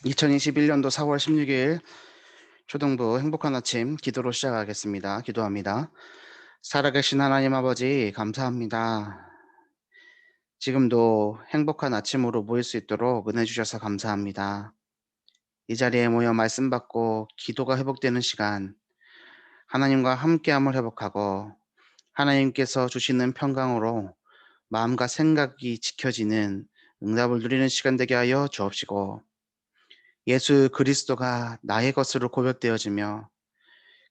2021년도 4월 16일 초등부 행복한 아침 기도로 시작하겠습니다. 기도합니다. 살아계신 하나님 아버지 감사합니다. 지금도 행복한 아침으로 모일 수 있도록 은혜 주셔서 감사합니다. 이 자리에 모여 말씀 받고 기도가 회복되는 시간, 하나님과 함께함을 회복하고 하나님께서 주시는 평강으로 마음과 생각이 지켜지는 응답을 누리는 시간 되게 하여 주옵시고, 예수 그리스도가 나의 것으로 고백되어지며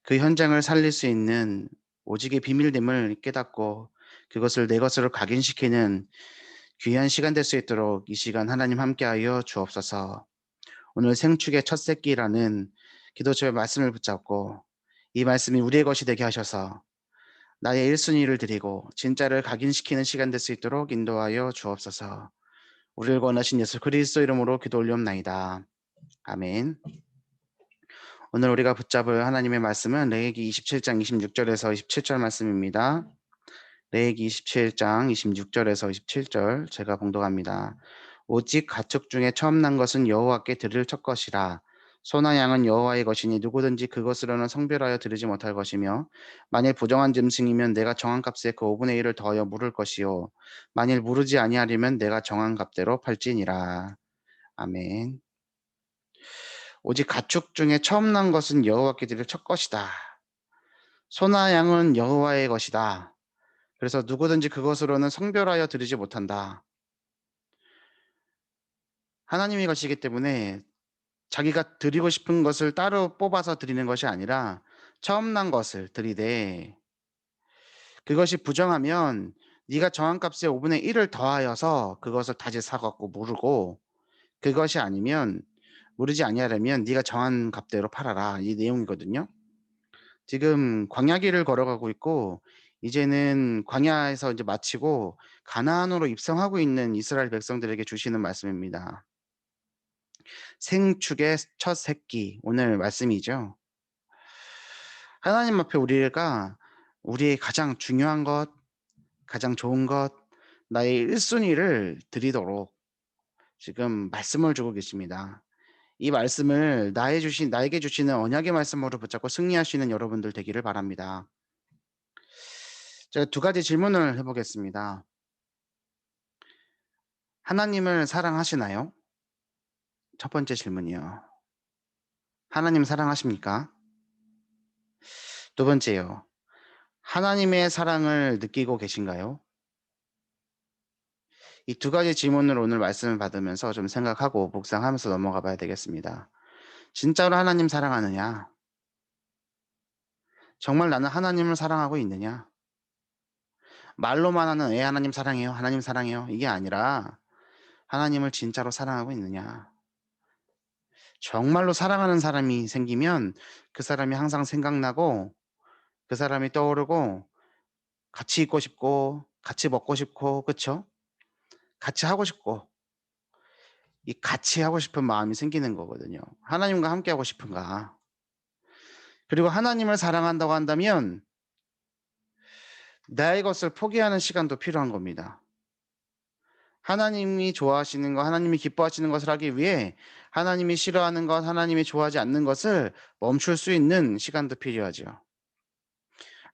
그 현장을 살릴 수 있는 오직의 비밀됨을 깨닫고 그것을 내 것으로 각인시키는 귀한 시간 될 수 있도록 이 시간 하나님 함께하여 주옵소서. 오늘 생축의 첫 새끼라는 기도처의 말씀을 붙잡고 이 말씀이 우리의 것이 되게 하셔서 나의 1순위를 드리고 진짜를 각인시키는 시간 될 수 있도록 인도하여 주옵소서. 우리를 권하신 예수 그리스도 이름으로 기도 올리옵나이다. 아멘. 오늘 우리가 붙잡을 하나님의 말씀은 레위기 27장 26절에서 27절 말씀입니다. 레위기 27장 26절에서 27절 제가 봉독합니다. 오직 가축 중에 처음 난 것은 여호와께 드릴 첫 것이라. 소나 양은 여호와의 것이니 누구든지 그것으로는 성별하여 드리지 못할 것이며, 만일 부정한 짐승이면 내가 정한 값에 그 5분의 1을 더하여 물을 것이요 만일 무르지 아니하리면 내가 정한 값대로 팔지니라. 아멘. 오직 가축 중에 처음 난 것은 여호와께 드릴 첫 것이다. 소나 양은 여호와의 것이다. 그래서 누구든지 그것으로는 성별하여 드리지 못한다. 하나님의 것이기 때문에 자기가 드리고 싶은 것을 따로 뽑아서 드리는 것이 아니라 처음 난 것을 드리되, 그것이 부정하면 네가 정한 값의 5분의 1을 더하여서 그것을 다시 사갖고 무르고, 그것이 아니면 무르지 아니하려면 네가 정한 값대로 팔아라, 이 내용이거든요. 지금 광야길을 걸어가고 있고 이제는 광야에서 이제 마치고 가나안으로 입성하고 있는 이스라엘 백성들에게 주시는 말씀입니다. 생축의 첫 새끼, 오늘 말씀이죠. 하나님 앞에 우리가 우리의 가장 중요한 것, 가장 좋은 것, 나의 1순위를 드리도록 지금 말씀을 주고 계십니다. 이 말씀을 나에게 주시는 언약의 말씀으로 붙잡고 승리하시는 여러분들 되기를 바랍니다. 제가 두 가지 질문을 해보겠습니다. 하나님을 사랑하시나요? 첫 번째 질문이요. 하나님 사랑하십니까? 두 번째요. 하나님의 사랑을 느끼고 계신가요? 이 두 가지 질문을 오늘 말씀을 받으면서 좀 생각하고 묵상하면서 넘어가 봐야 되겠습니다. 진짜로 하나님 사랑하느냐? 정말 나는 하나님을 사랑하고 있느냐? 말로만 하는 하나님 사랑해요, 하나님 사랑해요, 이게 아니라 하나님을 진짜로 사랑하고 있느냐? 정말로 사랑하는 사람이 생기면 그 사람이 항상 생각나고, 그 사람이 떠오르고, 같이 있고 싶고 같이 먹고 싶고, 그쵸? 같이 하고 싶고, 이 같이 하고 싶은 마음이 생기는 거거든요. 하나님과 함께 하고 싶은가. 그리고 하나님을 사랑한다고 한다면 나의 것을 포기하는 시간도 필요한 겁니다. 하나님이 좋아하시는 것, 하나님이 기뻐하시는 것을 하기 위해 하나님이 싫어하는 것, 하나님이 좋아하지 않는 것을 멈출 수 있는 시간도 필요하죠.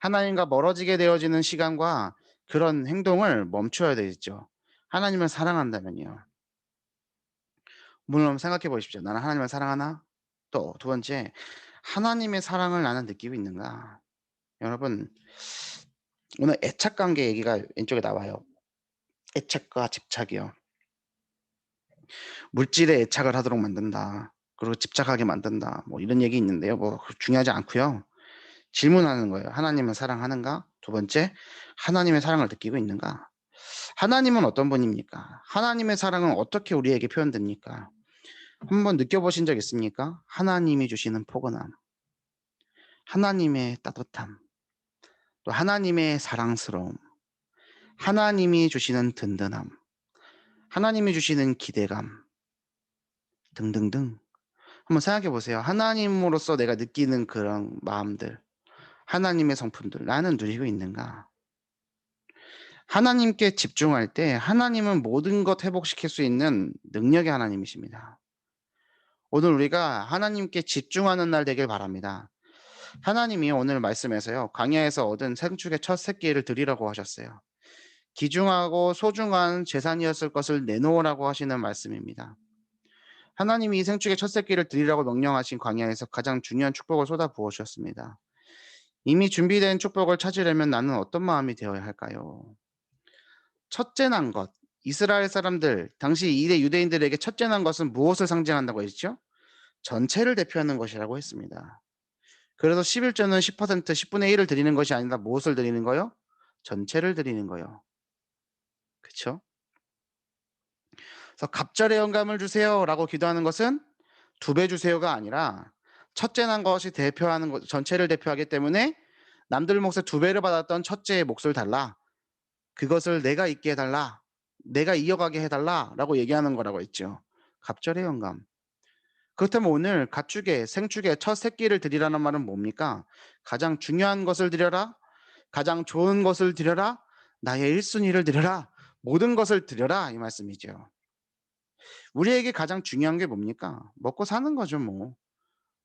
하나님과 멀어지게 되어지는 시간과 그런 행동을 멈춰야 되겠죠. 하나님을 사랑한다면요. 물론 생각해 보십시오. '나는 하나님을 사랑하나?' 또 두 번째, '하나님의 사랑을 나는 느끼고 있는가?' 여러분, 오늘 애착 관계 얘기가 왼쪽에 나와요. 애착과 집착이요. "물질에 애착을 하도록 만든다. 그리고 집착하게 만든다." 뭐 이런 얘기 있는데요. 뭐 중요하지 않고요. 질문하는 거예요. '하나님을 사랑하는가?' 두 번째, '하나님의 사랑을 느끼고 있는가?' 하나님은 어떤 분입니까? 하나님의 사랑은 어떻게 우리에게 표현됩니까? 한번 느껴보신 적 있습니까? 하나님이 주시는 포근함, 하나님의 따뜻함, 또 하나님의 사랑스러움, 하나님이 주시는 든든함, 하나님이 주시는 기대감 등등등. 한번 생각해 보세요. 하나님으로서 내가 느끼는 그런 마음들, 하나님의 성품들 나는 누리고 있는가? 하나님께 집중할 때 하나님은 모든 것 회복시킬 수 있는 능력의 하나님이십니다. 오늘 우리가 하나님께 집중하는 날 되길 바랍니다. 하나님이 오늘 말씀에서요, 광야에서 얻은 생축의 첫 새끼를 드리라고 하셨어요. 귀중하고 소중한 재산이었을 것을 내놓으라고 하시는 말씀입니다. 하나님이 이 생축의 첫 새끼를 드리라고 명령하신 광야에서 가장 중요한 축복을 쏟아 부어주셨습니다. 이미 준비된 축복을 찾으려면 나는 어떤 마음이 되어야 할까요? 첫째 난 것. 이스라엘 사람들, 당시 이대 유대인들에게 첫째 난 것은 무엇을 상징한다고 했죠? 전체를 대표하는 것이라고 했습니다. 그래서 11조는 10%, 10분의 1을 드리는 것이 아니라 무엇을 드리는 거요? 전체를 드리는 거요. 그쵸? 그래서 갑절의 영감을 주세요라고 기도하는 것은 두 배 주세요가 아니라 첫째 난 것이 대표하는 것, 전체를 대표하기 때문에 남들 몫의 두 배를 받았던 첫째의 몫을 달라. 그것을 내가 있게 해달라. 내가 이어가게 해달라라고 얘기하는 거라고 했죠. 갑절의 영감. 그렇다면 오늘 가축의 생축의 첫 새끼를 드리라는 말은 뭡니까? 가장 중요한 것을 드려라. 가장 좋은 것을 드려라. 나의 1순위를 드려라. 모든 것을 드려라 이 말씀이죠. 우리에게 가장 중요한 게 뭡니까? 먹고 사는 거죠, 뭐.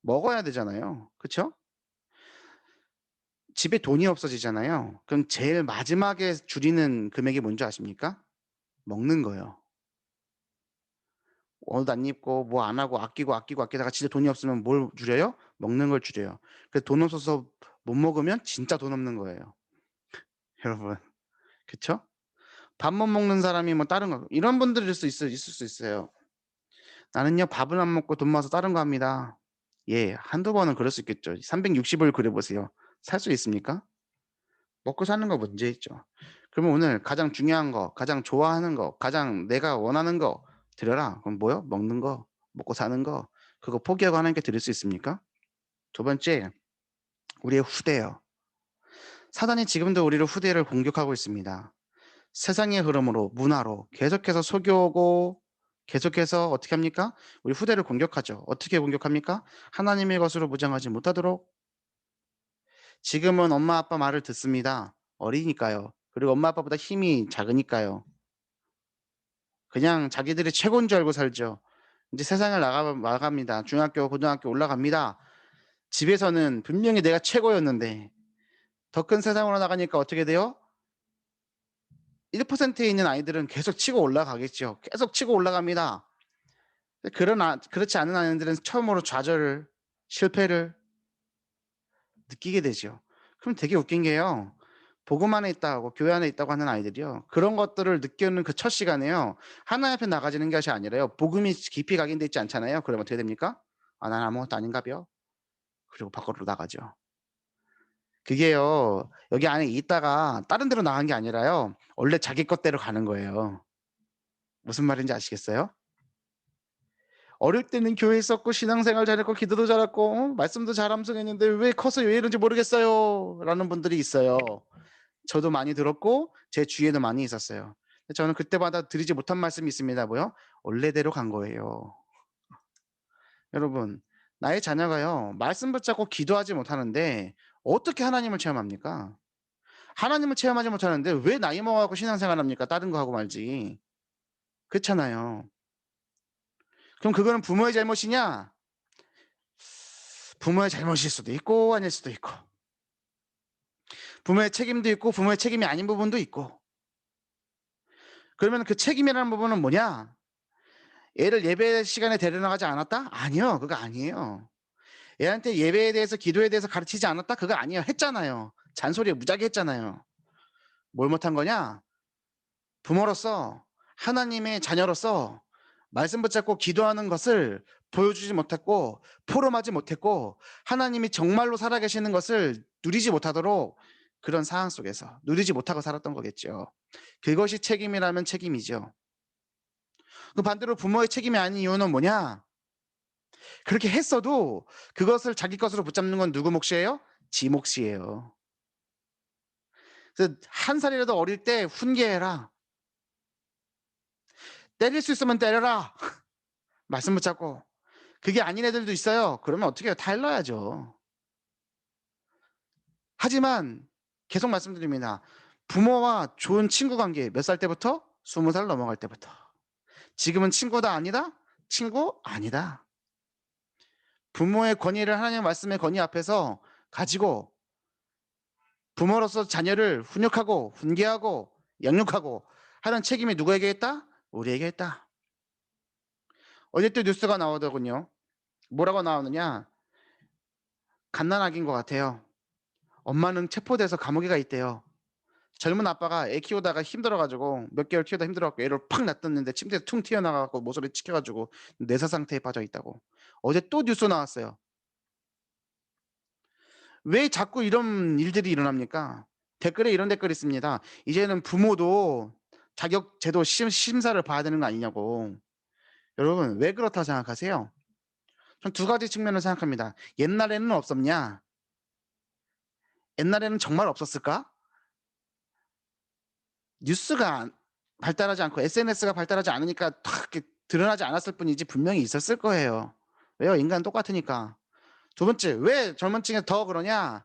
먹어야 되잖아요. 그쵸? 집에 돈이 없어지잖아요. 그럼 제일 마지막에 줄이는 금액이 뭔지 아십니까? 먹는 거예요. 옷 안 입고 뭐 안 하고 아끼고 아끼다가 진짜 돈이 없으면 뭘 줄여요? 먹는 걸 줄여요. 그래서 돈 없어서 못 먹으면 진짜 돈 없는 거예요. 여러분. 그쵸? 밥 못 먹는 사람이 뭐 다른 거 이런 분들일 있을 수 있어요. 나는요 밥을 안 먹고 돈 모아서 다른 거 합니다. 예, 한두 번은 그럴 수 있겠죠. 360을 그려 보세요. 살 수 있습니까? 먹고 사는 거 문제 있죠. 그러면 오늘 가장 중요한 거, 가장 좋아하는 거, 가장 내가 원하는 거 드려라. 그럼 뭐요? 먹는 거, 먹고 사는 거. 그거 포기하고 하나님께 드릴 수 있습니까? 두 번째, 우리의 후대요. 사단이 지금도 우리를 후대를 공격하고 있습니다. 세상의 흐름으로, 문화로 계속해서 속여오고 계속해서 어떻게 합니까? 우리 후대를 공격하죠. 어떻게 공격합니까? 하나님의 것으로 무장하지 못하도록. 지금은 엄마 아빠 말을 듣습니다. 어리니까요. 그리고 엄마 아빠보다 힘이 작으니까요. 그냥 자기들이 최고인 줄 알고 살죠. 이제 세상을 나갑니다. 중학교, 고등학교 올라갑니다. 집에서는 분명히 내가 최고였는데 더 큰 세상으로 나가니까 어떻게 돼요? 1%에 있는 아이들은 계속 치고 올라가겠죠. 계속 치고 올라갑니다. 그렇지 않은 아이들은 처음으로 좌절을, 실패를 느끼게 되죠. 그럼 되게 웃긴 게요. 복음 안에 있다고 교회 안에 있다고 하는 아이들이요. 그런 것들을 느끼는 그 첫 시간에요. 하나님 앞에 나가지는 것이 아니라요. 복음이 깊이 각인돼 있지 않잖아요. 그러면 어떻게 됩니까? 아, 난 아무것도 아닌가벼. 그리고 밖으로 나가죠. 그게요. 여기 안에 있다가 다른 데로 나간 게 아니라요. 원래 자기 것대로 가는 거예요. 무슨 말인지 아시겠어요? 어릴 때는 교회에 있었고 신앙생활 잘했고 기도도 잘했고 말씀도 잘 암송했는데 왜 커서 왜 이런지 모르겠어요. 라는 분들이 있어요. 저도 많이 들었고 제 주위에도 많이 있었어요. 저는 그때마다 드리지 못한 말씀이 있습니다. 뭐요? 원래대로 간 거예요. 여러분, 나의 자녀가요. 말씀 붙잡고 기도하지 못하는데 어떻게 하나님을 체험합니까? 하나님을 체험하지 못하는데 왜 나이 먹어갖고 신앙생활 합니까? 다른 거 하고 말지. 그렇잖아요. 그럼 그거는 부모의 잘못이냐? 부모의 잘못일 수도 있고 아닐 수도 있고 부모의 책임도 있고 부모의 책임이 아닌 부분도 있고 그러면 그 책임이라는 부분은 뭐냐? 애를 예배 시간에 데려나가지 않았다? 아니요. 그거 아니에요. 애한테 예배에 대해서 기도에 대해서 가르치지 않았다? 그거 아니에요. 했잖아요. 잔소리 무지하게 했잖아요. 뭘 못한 거냐? 부모로서 하나님의 자녀로서 말씀 붙잡고 기도하는 것을 보여주지 못했고 포럼하지 못했고 하나님이 정말로 살아계시는 것을 누리지 못하도록 그런 상황 속에서 누리지 못하고 살았던 거겠죠. 그것이 책임이라면 책임이죠. 그 반대로 부모의 책임이 아닌 이유는 뭐냐? 그렇게 했어도 그것을 자기 것으로 붙잡는 건 누구 몫이에요? 지 몫이에요. 그래서 한 살이라도 어릴 때 훈계해라. 때릴 수 있으면 때려라. 말씀 붙잡고. 그게 아닌 애들도 있어요. 그러면 어떻게 해요? 달라야죠. 하지만 계속 말씀드립니다. 부모와 좋은 친구 관계 몇 살 때부터? 20살 넘어갈 때부터. 지금은 친구다 아니다? 친구 아니다. 부모의 권위를 하나님의 말씀의 권위 앞에서 가지고 부모로서 자녀를 훈육하고 훈계하고 양육하고 하는 책임이 누구에게 있다? 우리에게 있다. 어제 또 뉴스가 나오더군요. 뭐라고 나오느냐? 갓난아기인 것 같아요. 엄마는 체포돼서 감옥에 가 있대요. 젊은 아빠가 애 키우다가 힘들어가지고 몇 개월 키우다 힘들어갖고 애를 팍 놔뒀는데 침대에서 퉁 튀어나가고 모서리 찍혀가지고 내사 상태에 빠져 있다고. 어제 또 뉴스 나왔어요. 왜 자꾸 이런 일들이 일어납니까? 댓글에 이런 댓글이 있습니다. 이제는 부모도 자격 제도 심사를 봐야 되는 거 아니냐고. 여러분 왜 그렇다 생각하세요? 전 두 가지 측면을 생각합니다. 옛날에는 없었냐? 옛날에는 정말 없었을까? 뉴스가 발달하지 않고 SNS가 발달하지 않으니까 탁 이렇게 드러나지 않았을 뿐이지 분명히 있었을 거예요. 왜요? 인간은 똑같으니까. 두 번째, 왜 젊은 층에 더 그러냐?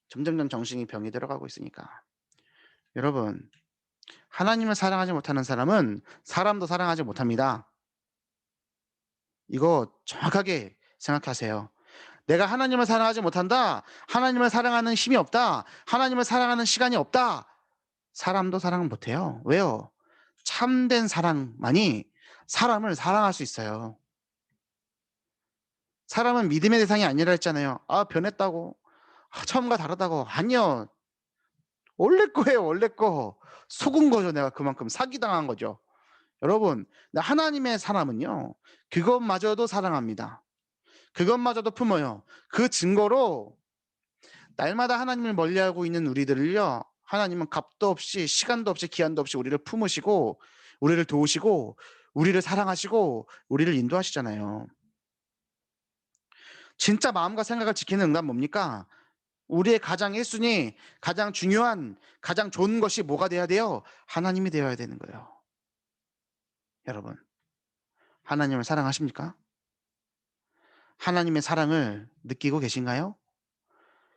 점점점 정신이 병이 들어가고 있으니까. 여러분, 하나님을 사랑하지 못하는 사람은 사람도 사랑하지 못합니다. 이거 정확하게 생각하세요. 내가 하나님을 사랑하지 못한다. 하나님을 사랑하는 힘이 없다. 하나님을 사랑하는 시간이 없다. 사람도 사랑을 못해요. 왜요? 참된 사랑만이 사람을 사랑할 수 있어요. 사람은 믿음의 대상이 아니라 했잖아요. 아, 변했다고. 아, 처음과 다르다고. 아니요. 원래 거예요, 원래 거. 속은 거죠. 내가 그만큼 사기당한 거죠. 여러분, 하나님의 사람은요, 그것마저도 사랑합니다. 그것마저도 품어요. 그 증거로 날마다 하나님을 멀리하고 있는 우리들을요, 하나님은 값도 없이 시간도 없이 기한도 없이 우리를 품으시고 우리를 도우시고 우리를 사랑하시고 우리를 인도하시잖아요. 진짜 마음과 생각을 지키는 응답 뭡니까? 우리의 가장 1순위, 가장 중요한, 가장 좋은 것이 뭐가 돼야 돼요? 하나님이 되어야 되는 거예요. 여러분, 하나님을 사랑하십니까? 하나님의 사랑을 느끼고 계신가요?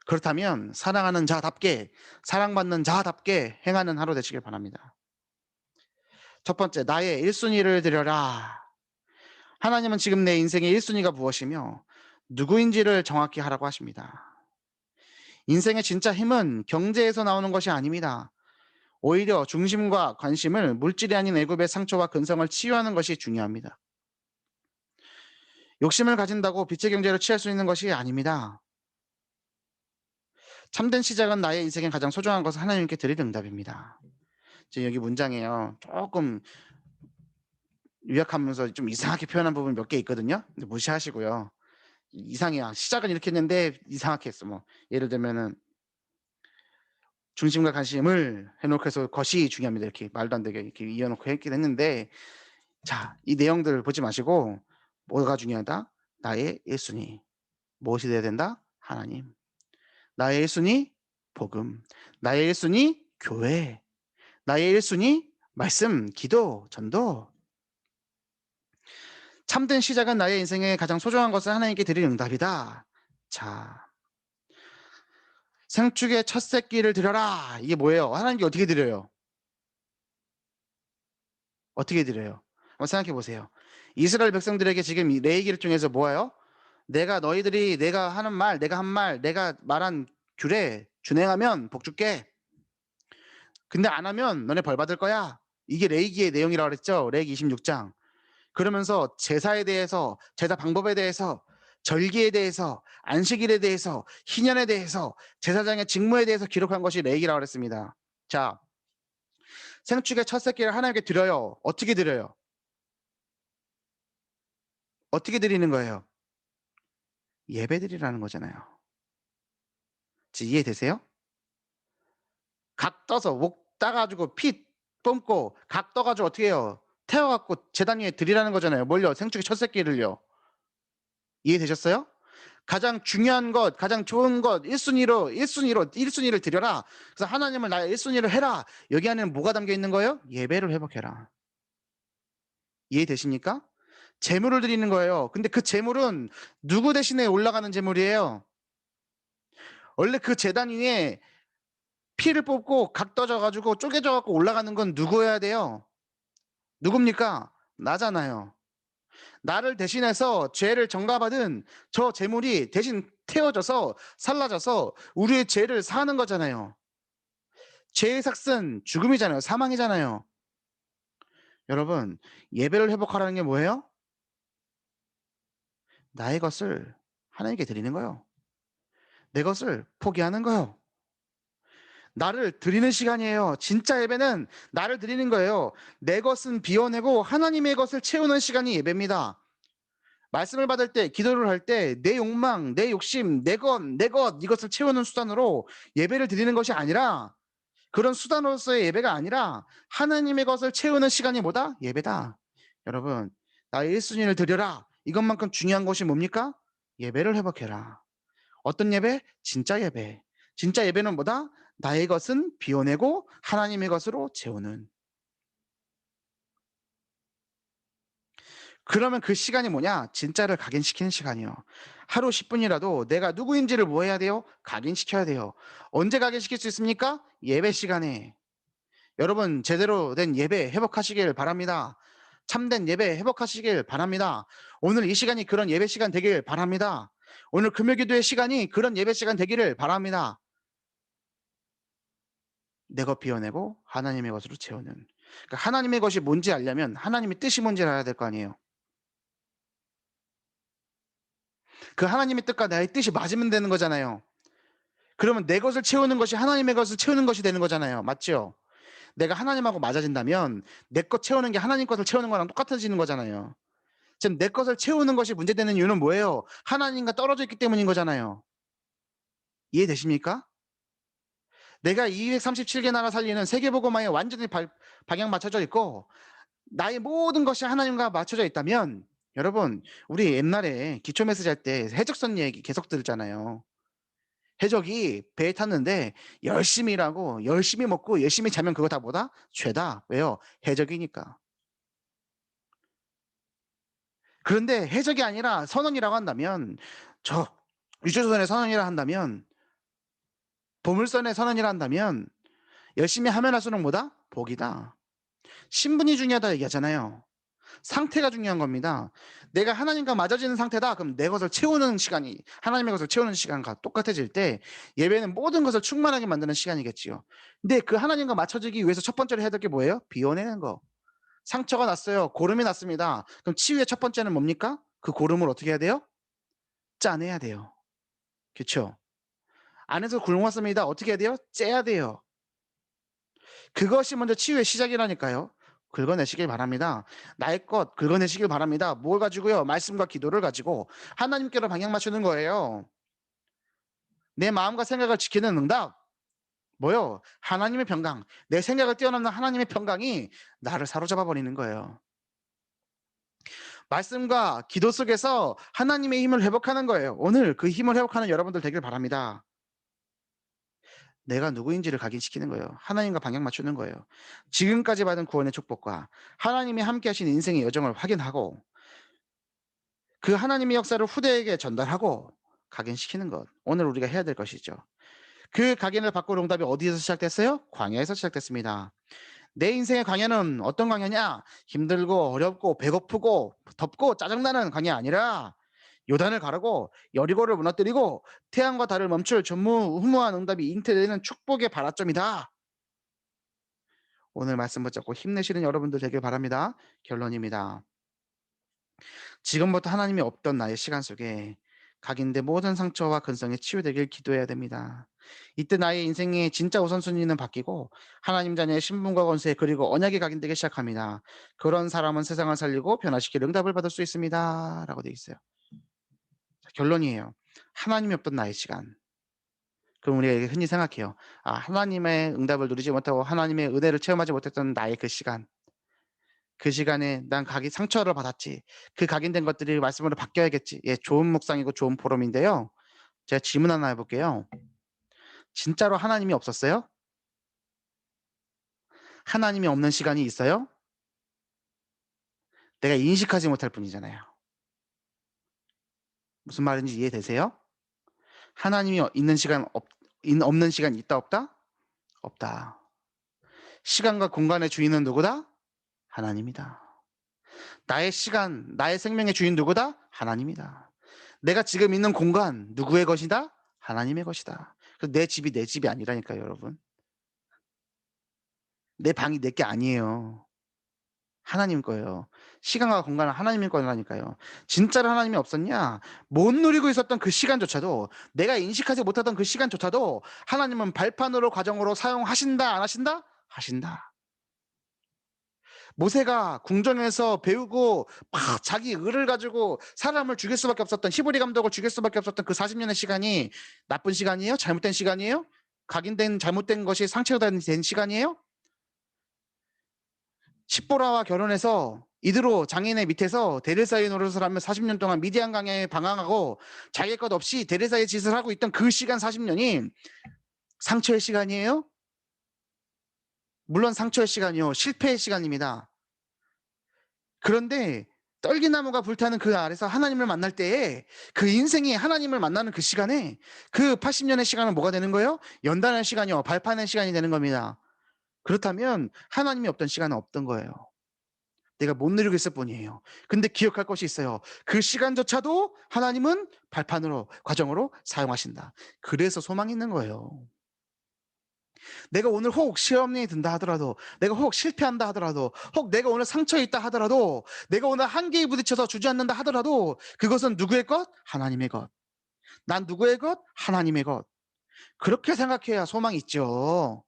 그렇다면 사랑하는 자답게, 사랑받는 자답게 행하는 하루 되시길 바랍니다. 첫 번째, 나의 1순위를 드려라. 하나님은 지금 내 인생의 1순위가 무엇이며 누구인지를 정확히 하라고 하십니다. 인생의 진짜 힘은 경제에서 나오는 것이 아닙니다. 오히려 중심과 관심을 물질이 아닌 애굽의 상처와 근성을 치유하는 것이 중요합니다. 욕심을 가진다고 빛의 경제를 취할 수 있는 것이 아닙니다. 참된 시작은 나의 인생에 가장 소중한 것을 하나님께 드릴 응답입니다. 지금 여기 문장에요. 조금 요약하면서 좀 이상하게 표현한 부분 몇 개 있거든요. 근데 무시하시고요. 이상해요. 시작은 이렇게 했는데 이상하게 했어. 뭐 예를 들면은 중심과 관심을 해놓고 해서 것이 중요합니다. 이렇게 말도 안 되게 이렇게 이어놓고 했긴 했는데, 자, 이 내용들을 보지 마시고 뭐가 중요하다? 나의 1순위. 무엇이 돼야 된다? 하나님. 나의 1순위 복음. 나의 1순위 교회. 나의 1순위 말씀, 기도, 전도. 참된 시작은 나의 인생에 가장 소중한 것을 하나님께 드릴 응답이다. 자, 생축의 첫 새끼를 드려라. 이게 뭐예요? 하나님께 어떻게 드려요? 어떻게 드려요? 한번 생각해 보세요. 이스라엘 백성들에게 지금 이 레위기를 통해서 뭐예요? 내가 너희들이 내가 하는 말, 내가 한 말, 내가 말한 규례 준행하면 복 줄게. 근데 안 하면 너네 벌 받을 거야. 이게 레위기의 내용이라고 그랬죠. 레위기 26장. 그러면서 제사에 대해서, 제사 방법에 대해서, 절기에 대해서, 안식일에 대해서, 희년에 대해서, 제사장의 직무에 대해서 기록한 것이 레위기라고 그랬습니다. 자, 생축의 첫 새끼를 하나님께 드려요. 어떻게 드려요? 어떻게 드리는 거예요? 예배드리라는 거잖아요. 이해되세요? 각 떠서 목 따가지고 피 뿜고 각 떠가지고 어떻게 해요? 태워갖고 제단 위에 드리라는 거잖아요. 뭘요? 생축의 첫 새끼를요. 이해되셨어요? 가장 중요한 것, 가장 좋은 것, 1순위를 드려라. 그래서 하나님을 나의 1순위로 해라. 여기 안에는 뭐가 담겨 있는 거예요? 예배를 회복해라. 이해되십니까? 제물을 드리는 거예요. 근데 그 제물은 누구 대신에 올라가는 제물이에요? 원래 그 제단 위에 피를 뽑고 각 떠져가지고 쪼개져갖고 올라가는 건 누구여야 돼요? 누굽니까? 나잖아요. 나를 대신해서 죄를 전가받은 저 제물이 대신 태워져서 살라져서 우리의 죄를 사하는 거잖아요. 죄의 삭은 죽음이잖아요. 사망이잖아요. 여러분, 예배를 회복하라는 게 뭐예요? 나의 것을 하나님께 드리는 거예요. 내 것을 포기하는 거예요. 나를 드리는 시간이에요. 진짜 예배는 나를 드리는 거예요. 내 것은 비워내고 하나님의 것을 채우는 시간이 예배입니다. 말씀을 받을 때, 기도를 할 때 내 욕망, 내 욕심, 내 것 이것을 채우는 수단으로 예배를 드리는 것이 아니라, 그런 수단으로서의 예배가 아니라 하나님의 것을 채우는 시간이 뭐다? 예배다. 여러분, 나의 1순위를 드려라. 이것만큼 중요한 것이 뭡니까? 예배를 회복해라. 어떤 예배? 진짜 예배. 진짜 예배는 뭐다? 나의 것은 비워내고 하나님의 것으로 채우는. 그러면 그 시간이 뭐냐? 진짜를 각인시키는 시간이요. 하루 10분이라도 내가 누구인지를 뭐 해야 돼요? 각인시켜야 돼요. 언제 각인시킬 수 있습니까? 예배 시간에. 여러분, 제대로 된 예배 회복하시길 바랍니다. 참된 예배 회복하시길 바랍니다. 오늘 이 시간이 그런 예배 시간 되길 바랍니다. 오늘 금요기도의 시간이 그런 예배 시간 되기를 바랍니다. 내 것 비워내고 하나님의 것으로 채우는. 그러니까 하나님의 것이 뭔지 알려면 하나님의 뜻이 뭔지를 알아야 될 거 아니에요. 그 하나님의 뜻과 나의 뜻이 맞으면 되는 거잖아요. 그러면 내 것을 채우는 것이 하나님의 것을 채우는 것이 되는 거잖아요. 맞죠? 내가 하나님하고 맞아진다면 내 것 채우는 게 하나님 것을 채우는 거랑 똑같아지는 거잖아요. 지금 내 것을 채우는 것이 문제되는 이유는 뭐예요? 하나님과 떨어져 있기 때문인 거잖아요. 이해되십니까? 내가 237개 나라 살리는 세계복음화에 완전히 방향 맞춰져 있고 나의 모든 것이 하나님과 맞춰져 있다면, 여러분, 우리 옛날에 기초 메시지 할 때 해적선 얘기 계속 들잖아요. 해적이 배에 탔는데 열심히 일하고 열심히 먹고 열심히 자면 그거 다 뭐다? 죄다. 왜요? 해적이니까. 그런데 해적이 아니라 선원이라고 한다면, 저 유조선의 선원이라 한다면, 보물선의 선원이라 한다면 열심히 하면 할수록 뭐다? 복이다. 신분이 중요하다 얘기하잖아요. 상태가 중요한 겁니다. 내가 하나님과 맞아지는 상태다. 그럼 내 것을 채우는 시간이 하나님의 것을 채우는 시간과 똑같아질 때 예배는 모든 것을 충만하게 만드는 시간이겠지요. 근데 그 하나님과 맞춰지기 위해서 첫 번째로 해야 될 게 뭐예요? 비워내는 거. 상처가 났어요. 고름이 났습니다. 그럼 치유의 첫 번째는 뭡니까? 그 고름을 어떻게 해야 돼요? 짜내야 돼요. 그렇죠? 안에서 굶었습니다. 어떻게 해야 돼요? 째야 돼요. 그것이 먼저 치유의 시작이라니까요. 긁어내시길 바랍니다. 나의 것 긁어내시길 바랍니다. 뭘 가지고요? 말씀과 기도를 가지고 하나님께로 방향 맞추는 거예요. 내 마음과 생각을 지키는 응답. 뭐요? 하나님의 평강. 내 생각을 뛰어넘는 하나님의 평강이 나를 사로잡아 버리는 거예요. 말씀과 기도 속에서 하나님의 힘을 회복하는 거예요. 오늘 그 힘을 회복하는 여러분들 되길 바랍니다. 내가 누구인지를 각인시키는 거예요. 하나님과 방향 맞추는 거예요. 지금까지 받은 구원의 축복과 하나님이 함께 하신 인생의 여정을 확인하고 그 하나님의 역사를 후대에게 전달하고 각인시키는 것. 오늘 우리가 해야 될 것이죠. 그 각인을 바꿀 응답이 어디에서 시작됐어요? 광야에서 시작됐습니다. 내 인생의 광야는 어떤 광야냐? 힘들고 어렵고 배고프고 덥고 짜증나는 광야 아니라 요단을 가르고 여리고를 무너뜨리고 태양과 달을 멈출 전무후무한 응답이 잉태되는 축복의 발화점이다. 오늘 말씀 붙잡고 힘내시는 여러분들 되길 바랍니다. 결론입니다. 지금부터 하나님이 없던 나의 시간 속에 각인된 모든 상처와 근성이 치유되길 기도해야 됩니다. 이때 나의 인생의 진짜 우선순위는 바뀌고 하나님 자녀의 신분과 권세 그리고 언약이 각인되기 시작합니다. 그런 사람은 세상을 살리고 변화시킬 응답을 받을 수 있습니다. 라고 되어 있어요. 자, 결론이에요. 하나님이 없던 나의 시간. 그럼 우리가 흔히 생각해요. 아, 하나님의 응답을 누리지 못하고 하나님의 은혜를 체험하지 못했던 나의 그 시간. 그 시간에 난 상처를 받았지. 그 각인된 것들이 말씀으로 바뀌어야겠지. 예, 좋은 묵상이고 좋은 포럼인데요. 제가 질문 하나 해볼게요. 진짜로 하나님이 없었어요? 하나님이 없는 시간이 있어요? 내가 인식하지 못할 뿐이잖아요. 무슨 말인지 이해되세요? 하나님이 있는 시간 없는 시간 있다 없다? 없다. 시간과 공간의 주인은 누구다? 하나님이다. 나의 시간, 나의 생명의 주인 누구다? 하나님이다. 내가 지금 있는 공간 누구의 것이다? 하나님의 것이다. 그래서 내 집이 내 집이 아니라니까요, 여러분. 내 방이 내 게 아니에요. 하나님 거예요. 시간과 공간은 하나님의 거라니까요. 진짜로 하나님이 없었냐? 못 누리고 있었던 그 시간조차도, 내가 인식하지 못하던 그 시간조차도 하나님은 발판으로 과정으로 사용하신다, 안 하신다? 하신다. 모세가 궁정에서 배우고 막 자기 의를 가지고 사람을 죽일 수밖에 없었던, 히브리 감독을 죽일 수밖에 없었던 그 40년의 시간이 나쁜 시간이에요? 잘못된 시간이에요? 각인된 잘못된 것이 상처가 된 시간이에요? 십보라와 결혼해서 이드로 장인의 밑에서 데레사의 노릇을 하며 40년 동안 미디안 강에 방황하고 자기 것 없이 데레사의 짓을 하고 있던 그 시간 40년이 상처의 시간이에요? 물론 상처의 시간이요. 실패의 시간입니다. 그런데 떨기나무가 불타는 그 아래서 하나님을 만날 때에, 그 인생이 하나님을 만나는 그 시간에, 그 80년의 시간은 뭐가 되는 거예요? 연단의 시간이요. 발판의 시간이 되는 겁니다. 그렇다면 하나님이 없던 시간은 없던 거예요. 내가 못 누리고 있을 뿐이에요. 근데 기억할 것이 있어요. 그 시간조차도 하나님은 발판으로, 과정으로 사용하신다. 그래서 소망이 있는 거예요. 내가 오늘 혹 시험이 든다 하더라도, 내가 혹 실패한다 하더라도, 혹 내가 오늘 상처에 있다 하더라도, 내가 오늘 한계에 부딪혀서 주저앉는다 하더라도, 그것은 누구의 것? 하나님의 것. 난 누구의 것? 하나님의 것. 그렇게 생각해야 소망이 있죠.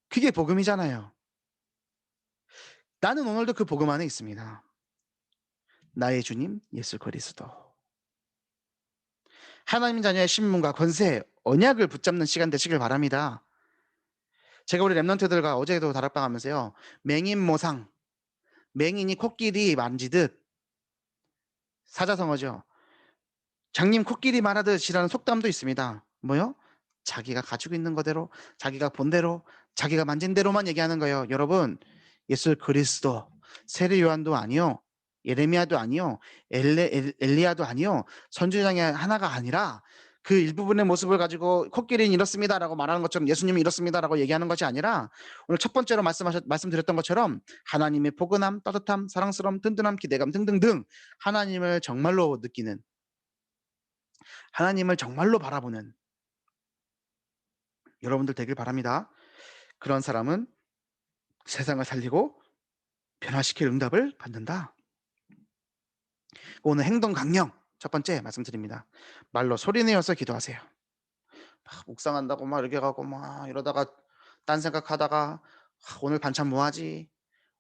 그게 복음이잖아요. 나는 오늘도 그 복음 안에 있습니다. 나의 주님 예수 그리스도. 하나님 자녀의 신분과 권세, 언약을 붙잡는 시간 되시길 바랍니다. 제가 우리 랩런트들과 어제도 다락방 하면서요, 맹인모상, 맹인이 코끼리 만지듯, 사자성어죠. 장님 코끼리 말하듯이라는 속담도 있습니다. 뭐요? 자기가 가지고 있는 거대로, 자기가 본 대로, 자기가 만진 대로만 얘기하는 거예요. 여러분, 예수 그리스도, 세례 요한도 아니요, 예레미야도 아니요, 엘리야도 아니요, 선지자의 하나가 아니라 그 일부분의 모습을 가지고 코끼리는 이렇습니다라고 말하는 것처럼 예수님이 이렇습니다라고 얘기하는 것이 아니라, 오늘 첫 번째로 말씀드렸던 것처럼 하나님의 포근함, 따뜻함, 사랑스러움, 든든함, 기대감 등등등, 하나님을 정말로 느끼는, 하나님을 정말로 바라보는 여러분들 되길 바랍니다. 그런 사람은 세상을 살리고 변화시킬 응답을 받는다. 오늘 행동 강령 첫 번째 말씀드립니다. 말로 소리내어서 기도하세요. 막 묵상한다고 막 이렇게 가고 막 이러다가 딴 생각하다가 오늘 반찬 뭐 하지?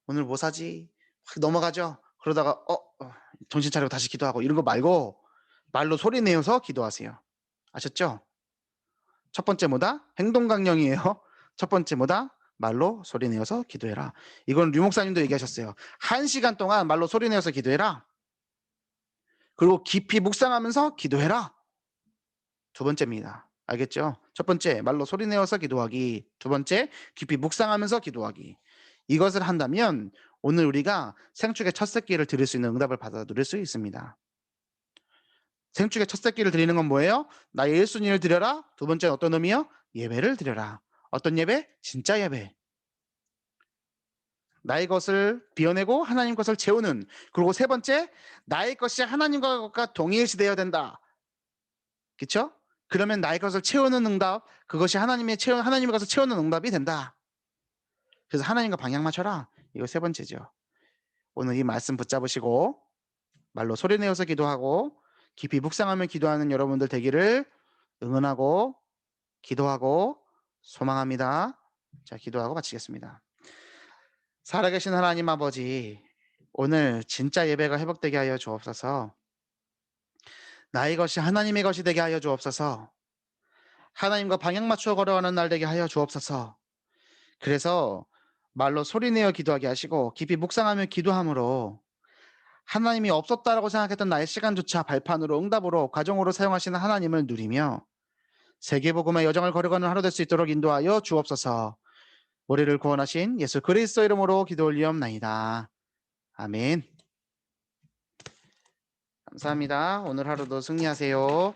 오늘 뭐 사지? 확 넘어가죠. 그러다가 정신 차리고 다시 기도하고 이런 거 말고 말로 소리내어서 기도하세요. 아셨죠? 첫 번째 뭐다? 행동 강령이에요. 첫 번째 뭐다? 말로 소리내어서 기도해라. 이건 류 목사님도 얘기하셨어요. 1시간 동안 말로 소리내어서 기도해라. 그리고 깊이 묵상하면서 기도해라. 두 번째입니다. 알겠죠? 첫 번째 말로 소리내어서 기도하기. 두 번째 깊이 묵상하면서 기도하기. 이것을 한다면 오늘 우리가 생축의 첫 새끼를 드릴 수 있는 응답을 받아 누릴 수 있습니다. 생축의 첫 새끼를 드리는 건 뭐예요? 나의 1순위를 드려라. 두 번째는 어떤 의미요? 예배를 드려라. 어떤 예배? 진짜 예배. 나의 것을 비워내고 하나님 것을 채우는. 그리고 세 번째, 나의 것이 하나님과 동일시되어야 된다. 그렇죠? 그러면 나의 것을 채우는 응답, 그것이 하나님의 것을 채우는 응답이 된다. 그래서 하나님과 방향 맞춰라. 이거 세 번째죠. 오늘 이 말씀 붙잡으시고 말로 소리내어서 기도하고 깊이 묵상하며 기도하는 여러분들 되기를 응원하고 기도하고 소망합니다. 자, 기도하고 마치겠습니다. 살아계신 하나님 아버지, 오늘 진짜 예배가 회복되게 하여 주옵소서. 나의 것이 하나님의 것이 되게 하여 주옵소서. 하나님과 방향 맞추어 걸어가는 날 되게 하여 주옵소서. 그래서 말로 소리내어 기도하게 하시고 깊이 묵상하며 기도함으로 하나님이 없었다라고 생각했던 나의 시간조차 발판으로, 응답으로, 과정으로 사용하시는 하나님을 누리며 세계복음의 여정을 걸어가는 하루 될 수 있도록 인도하여 주옵소서. 우리를 구원하신 예수 그리스도 이름으로 기도 올리옵나이다. 아멘. 감사합니다. 오늘 하루도 승리하세요.